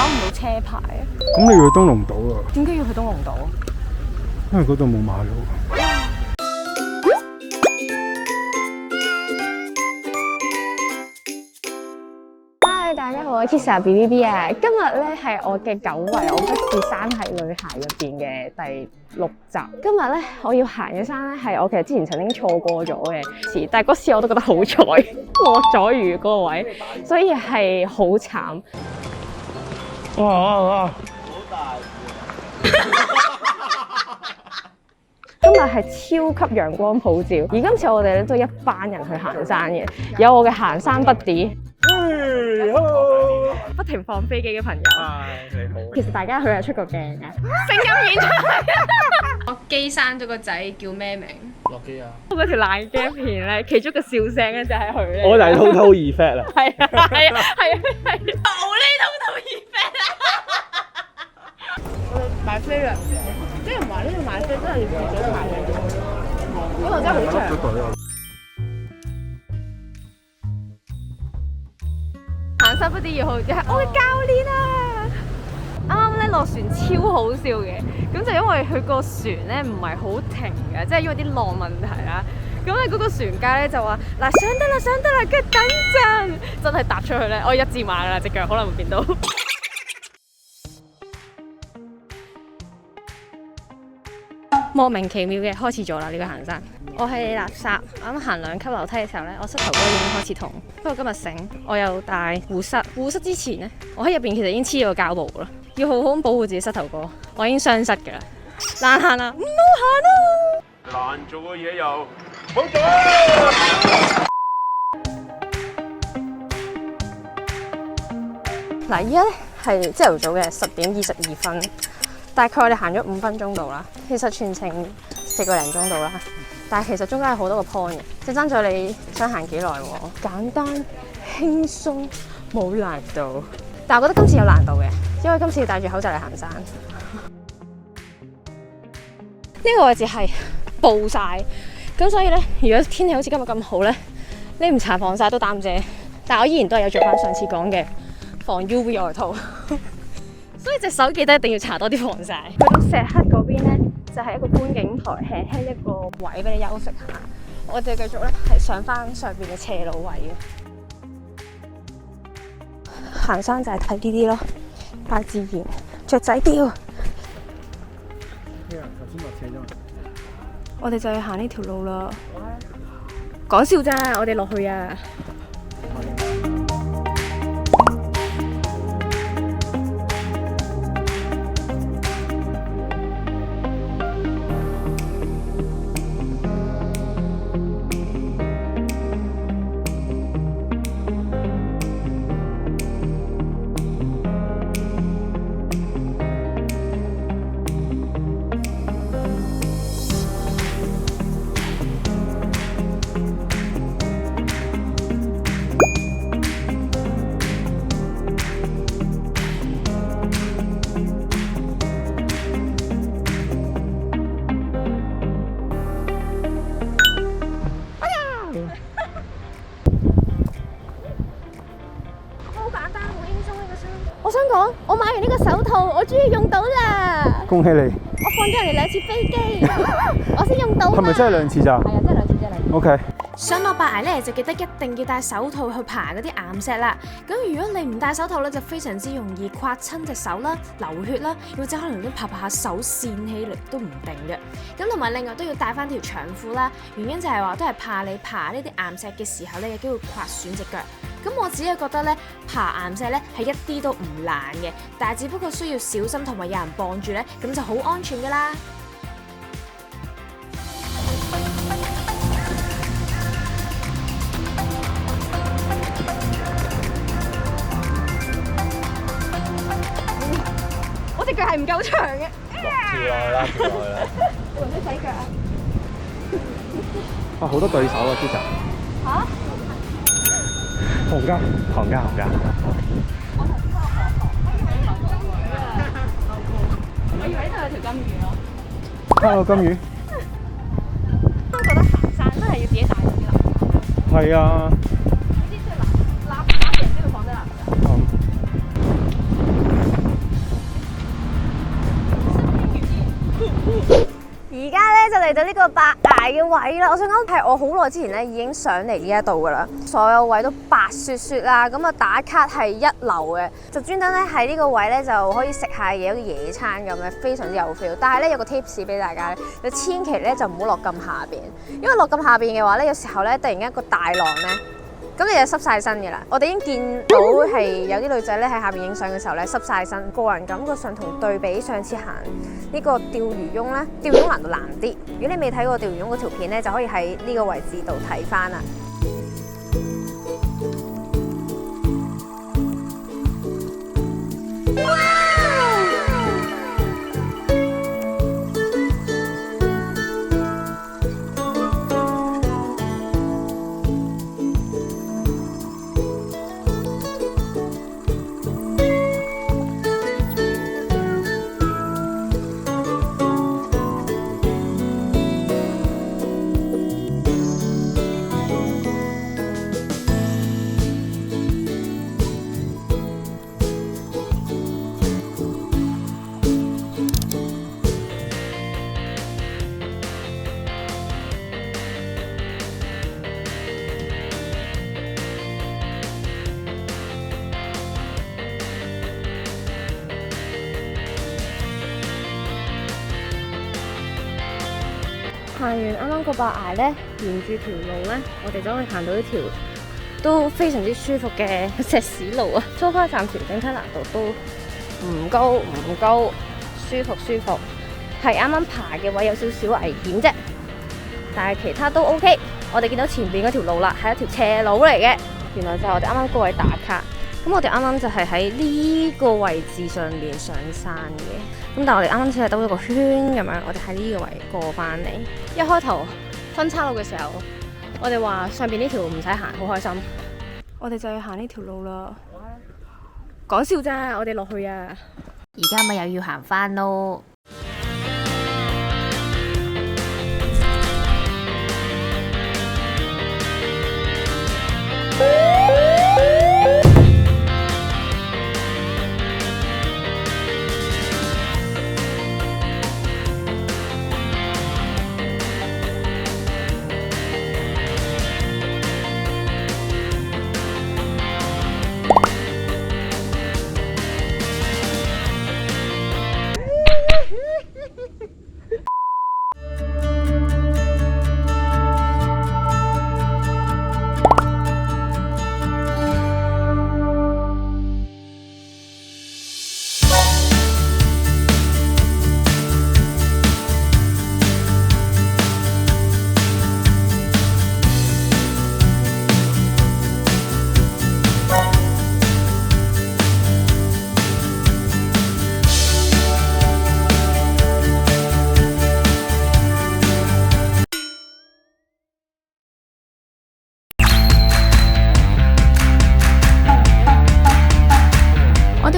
唔到車牌啊！咁你要去東龍島啊？點解要去東龍島啊？因為嗰度冇馬路。Hi， 大家好，我係 Kisa BBB 啊！今日咧係我嘅久違我不是山系女孩入邊嘅第6集。今日咧我要行嘅山咧係我其實之前曾經錯過咗嘅，但係嗰次我都覺得好彩落咗雨嗰個位，所以係好慘。哇！好大今日係超級陽光普照，而今次我哋咧都一班人去行山嘅，有我嘅行山buddy，不停放飛機嘅朋友。你好。其實大家佢係出過鏡嘅，聲音演出嚟。樂基生咗個仔叫咩名？落機啊！嗰條爛 gap 片咧，其中一個笑聲咧就係佢咧。我就係偷偷 effect 啦。係啊係啊係啊係啊！冇呢套effect啊！我哋買飛啦，啲人話呢度買飛真係要自己排嘅，嗰度真係好長。行山不啲要好，係我嘅教練啊！啱啱咧落船超好笑嘅，咁就因為佢個船咧唔係好停嘅，即係因為啲浪問題啦。咁咧嗰個船家咧就話：嗱，上得啦上得啦，跟住等陣，真係踏出去咧，我一字馬噶啦，隻腳可能會變到。莫名其妙嘅開始咗啦呢個行山。我係垃圾，啱行2級樓梯嘅時候咧，我膝頭哥已經開始痛。不過今日醒，我有帶護膝。護膝之前咧，我喺入邊其實已經黐咗個膠布啦，要好好保護自己膝頭哥。我已經傷膝㗎啦，難行啦，唔好行啦！難做嘅嘢又好做啊！嗱，依家咧係朝頭早嘅10點22分。大概我哋行咗5分鐘度啦，其實全程4個零鐘度啦，但係其實中間有好多個 point 嘅，即係爭在你想行幾耐喎。簡單、輕鬆、冇難度，但係我覺得今次有難度嘅，因為今次要戴住口罩嚟行山。呢個位置係暴曬，咁所以咧，如果天氣好似今日咁好咧，你唔搽防曬都打唔遮，但係我依然都係有着翻上次講嘅防 UV 外套。所以隻手記得一定要搽多啲防曬。去到石刻嗰邊咧，就係一個觀景台，輕輕一個位俾你休息下。我哋繼續咧係上翻上邊嘅斜路位嘅。行山就係睇呢啲咯，大自然，雀仔標。頭先落斜咗。我哋就要行呢條路啦。講笑咋，我哋落去啊！我想講，我買完呢個手套，我終於用到啦！恭喜你！我放咗人哋2次飛機，我先用到。係咪真係2次咋？係啊，真係2次啫。OK。上落白崖咧，就記得一定要戴手套去爬嗰啲岩石啦。咁如果你唔戴手套咧，就非常之容易刮親隻手啦、流血啦，或者可能都爬下手跣起嚟都唔定嘅。咁同埋另外都要帶翻條長褲啦，原因就係話都係怕你爬呢啲岩石嘅時候咧，有機會刮損隻腳。咁我自己覺得咧，爬岩石咧係一啲都唔難嘅，但係只不過需要小心同埋有人傍住咧，咁就好安全噶啦。我隻腳係唔夠長嘅。跳落去啦，跳落去啦！會唔會洗腳啊？啊，好多對手啊，Kisa。嚇？行家。我以為呢度有條金魚咯。Hello，金魚。都覺得行山真係要自己帶啲垃圾。係啊。呢啲即係垃圾嘅人先會放低垃圾。嚟到呢個白崖嘅位啦，我想講係我好耐之前咧已經上嚟呢一度噶啦，所有位都白雪雪啦，咁啊打卡係一流嘅，就專登咧喺呢個位咧就可以食下嘢，好似野餐咁咧，非常之有 feel。但係咧有個 tips 俾大家咧，你千祈咧就唔好落咁下邊，因為落咁下邊嘅話咧，有時候咧突然間一個大浪咧。咁你就濕晒身嘅啦，我哋已經見到係有啲女仔咧喺下邊影相嘅時候咧濕晒身，個人感覺上同對比上次行呢個釣魚翁咧，釣魚翁難度難啲。如果你未睇過釣魚翁嗰條片咧，就可以喺呢個位置度睇翻啦。行完啱啱個白崖咧，沿住條路咧，我哋就可以行到一條都非常之舒服嘅石屎路啊！蘇花暫時整體難度都唔高，舒服，係啱啱爬嘅位有少少危險啫，但係其他都 OK。我哋見到前邊嗰條路啦，係一條斜路嚟嘅，原來就係我哋啱啱嗰位打卡。咁我哋啱啱就係喺呢個位置上面上山嘅，咁但係我哋啱啱只係兜咗個圈咁樣，我哋喺呢個位過翻嚟。一開頭分岔路嘅時候，我哋話上邊呢條唔使行，好開心。我哋就要行呢條路啦。講笑咋，我哋落去啊！而家咪又要行翻咯。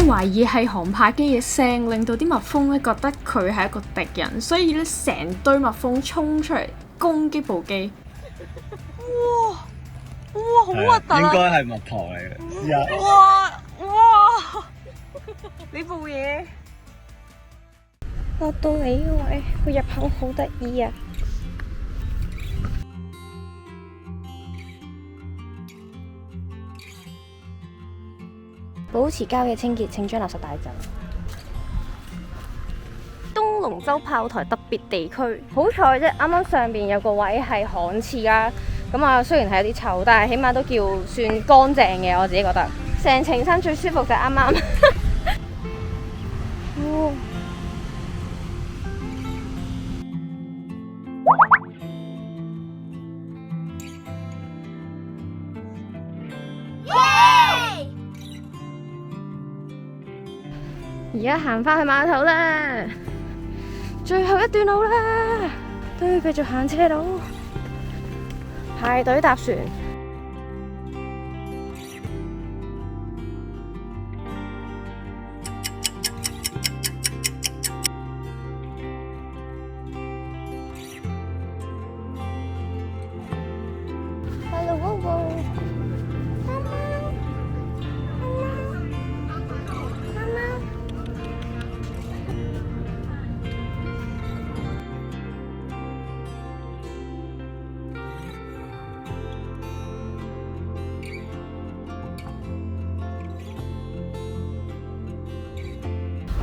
懷疑係航拍機嘅聲令到啲蜜蜂咧覺得佢係一個敵人，所以咧成堆蜜蜂衝出嚟攻擊部機。哇！好核突啊！應該係蜜糖嚟嘅。哇！呢部嘢落到你個位，個入口好得意啊！保持郊野清潔，請將垃圾帶走。東龍洲炮台特別地區，好彩啫！啱啱上邊有個位係旱廁啦，咁啊雖然係有啲臭，但係起碼都叫算乾淨嘅，我自己覺得。成程山最舒服就係啱啱。而家行返去碼頭啦，最後一段路啦，都要繼續行車路，排隊搭船。Hello， 寶寶。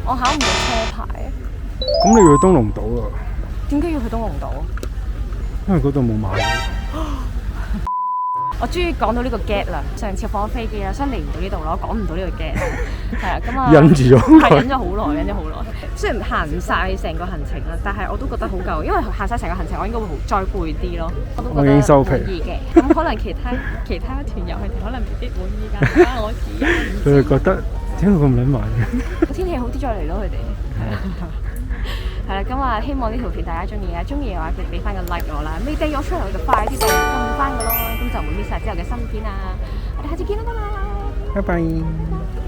我考唔到車牌，咁你要去東龍島啊？點解要去東龍島？因為嗰度冇馬路。我終於講到呢個 get 啦！上次放咗飛機啦，所以嚟唔到呢度咯，講唔到呢個 get。係啊，咁啊，忍住咗，係忍咗好耐，忍咗好耐。雖然行唔晒成個行程啦，但係我都覺得好夠，因為行晒成個行程，我應該會再攰啲咯。我已經收皮滿意嘅，咁可能其他團友佢哋可能未必滿意㗎，我自己佢哋覺得點解咁撚慢嘅？天氣好啲再嚟咯，佢哋。係啦，咁啊，希望呢條片大家中意啊！中意嘅話，記得俾翻個 like 我啦。未訂咗出嚟我就快啲訂翻個咯，咁就唔會 miss 晒之後嘅新片啊！我哋下次見啦，拜拜。拜拜。